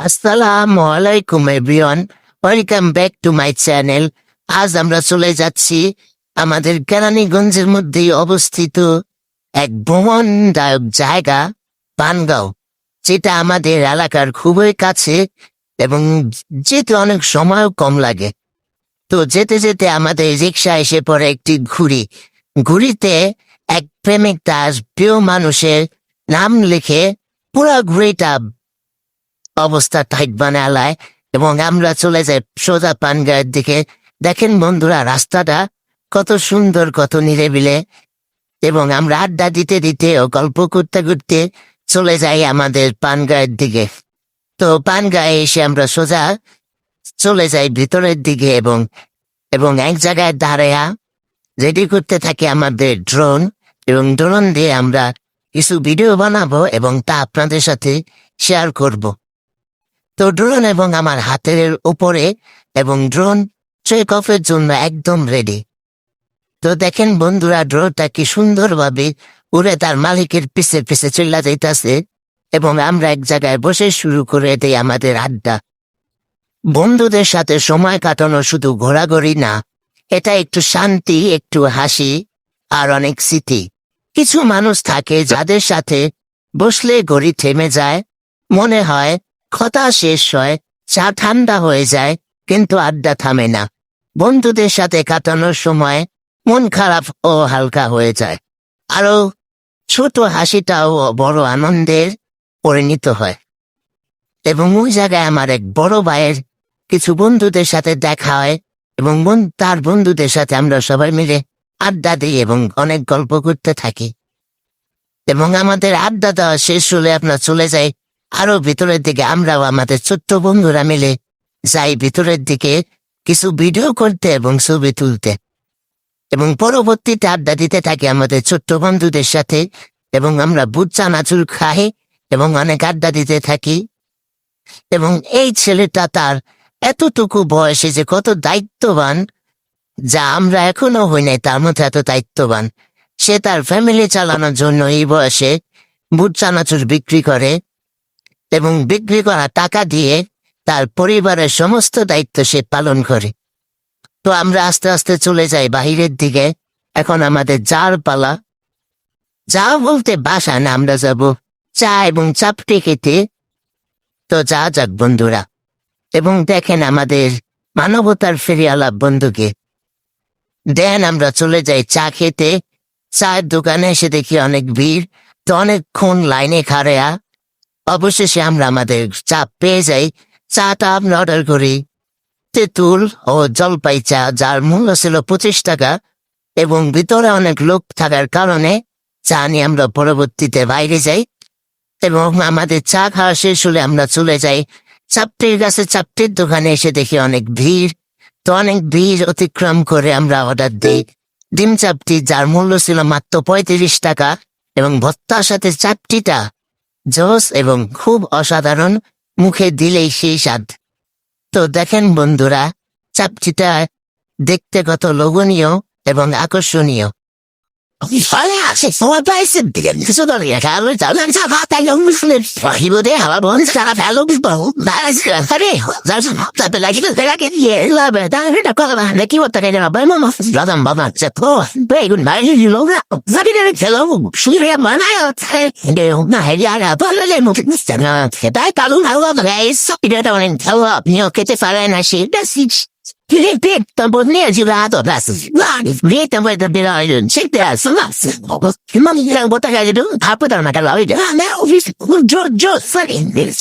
আসসালামু আলাইকুম everyone, welcome back to my channel. আজ আমরা চলে যাচ্ছি আমাদের কেরানীগঞ্জের মধ্যেই অবস্থিত এক ভ্রমণদায়ক জায়গা পানগাঁও, যেটা আমাদের এলাকার খুবই কাছে এবং যেতে অনেক সময়ও কম লাগে। তো যেতে যেতে আমাদের রিক্সা এসে পড়ে একটি ঘুড়িতে এক প্রেমিক তার প্রিয় মানুষের নাম লিখে পুরা ঘুড়িটা অবস্থা টাইট বানালায় এবং আমরা চলে যাই সোজা পানগাঁয়ের দিকে। দেখেন বন্ধুরা, রাস্তাটা কত সুন্দর, কত নিরিবিলি, এবং আমরা আড্ডা দিতে দিতে ও গল্প করতে করতে চলে যাই আমাদের পানগাঁয়ের দিকে। তো পানগাঁয়ে এসে আমরা সোজা চলে যাই ভিতরের দিকে এবং এবং এক জায়গায় দাঁড়ায়া রেডি করতে থাকি আমাদের ড্রোন, এবং ড্রোন দিয়ে আমরা কিছু ভিডিও বানাবো এবং তা আপনাদের সাথে শেয়ার করব। তো ড্রোন এবং আমার হাতের উপরে, এবং ড্রোন টেক অফের জন্য একদম রেডি। তো দেখেন বন্ধুরা, ড্রোনটা কি সুন্দরভাবে উড়ে তার মালিকের পিছে পিছে চলে যাইতেছে, এবং আমরা এক জায়গায় বসে শুরু করে দেই আমাদের আড্ডা। বন্ধুদের সাথে সময় কাটানো শুধু ঘোরাঘুরি না, এটা একটু শান্তি, একটু হাসি আর অনেক স্মৃতি। কিছু মানুষ থাকে যাদের সাথে বসলে ঘড়ি থেমে যায়, মনে হয় কথা শেষ হয়, চা ঠান্ডা হয়ে যায়, কিন্তু আড্ডা থামে না। বন্ধুদের সাথে কাটানোর সময় মন খারাপ ও হালকা হয়ে যায়, আরো ছোট হাসিটাও বড় আনন্দের পরিণত হয়। এবং ওই জায়গায় আমার এক বড় ভাইয়ের কিছু বন্ধুদের সাথে দেখা হয়, এবং তার বন্ধুদের সাথে আমরা সবাই মিলে আড্ডা দিই এবং অনেক গল্প করতে থাকি। এবং আমাদের আড্ডা দেওয়া শেষ হলে আমরা চলে যাই আরো ভিতরের দিকে। আমরাও আমাদের ছোট্ট বন্ধুরা মিলে যাই ভিতরের দিকে কিছু ভিডিও করতে এবং ছবি তুলতে, এবং পরবর্তীতে আড্ডা দিতে থাকি আমাদের ছোট্ট বন্ধুদের সাথে, এবং আমরা বুট চানাচুর খাই এবং অনেক আড্ডা দিতে থাকি। এবং এই ছেলেটা তার এতটুকু বয়সে যে কত দায়িত্ববান, যা আমরা এখনো হই নাই তার মধ্যে এত দায়িত্ববান। সে তার ফ্যামিলি চালানোর জন্য এই বয়সে বুট চানাচুর বিক্রি করে, এবং বিক্রি করা টাকা দিয়ে তার পরিবারের সমস্ত দায়িত্ব সে পালন করে। তো আমরা আস্তে আস্তে চলে যাই বাহিরের দিকে। এখন আমাদের যার পালা, যা বলতে বাসা না, আমরা যাব চা এবং চাপটি খেতে। তো যা যাক বন্ধুরা, এবং দেখেন আমাদের মানবতার ফেরিওয়ালা বন্ধুকে দেন আমরা চলে যাই চা খেতে। চায়ের দোকানে এসে দেখি অনেক ভিড়, তো অনেকক্ষণ লাইনে খাড়া। অবশেষে আমরা আমাদের চা পেয়ে যাই। চাটা আমরা অর্ডার করি তেঁতুল ও জলপাই চা, যার মূল্য ছিল 25 টাকা, এবং ভিতরে অনেক লোক থাকার কারণে চা নিয়ে আমরা পরবর্তীতে বাইরে যাই। এবং আমাদের চা খাওয়া শেষ হলে আমরা চলে যাই চাপটির কাছে। চাপটির দোকানে এসে দেখি অনেক ভিড়, তো অনেক ভিড় অতিক্রম করে আমরা অর্ডার দিই ডিম চাপটি, যার মূল্য ছিল মাত্র 35 টাকা, এবং ভর্তার সাথে চাপটিটা জোস এবং খুব অসাধারণ, মুখে দিলেই সেই স্বাদ। তো দেখেন বন্ধুরা, চাপটিটা দেখতে কত লোভনীয় এবং আকর্ষণীয়। আপনিও খেতে পারেন না সেটা Lietuvado das Lietuvado Belaiden, check that sauce. Money botaga do, happen on my gallery. Now, Joe, funny, this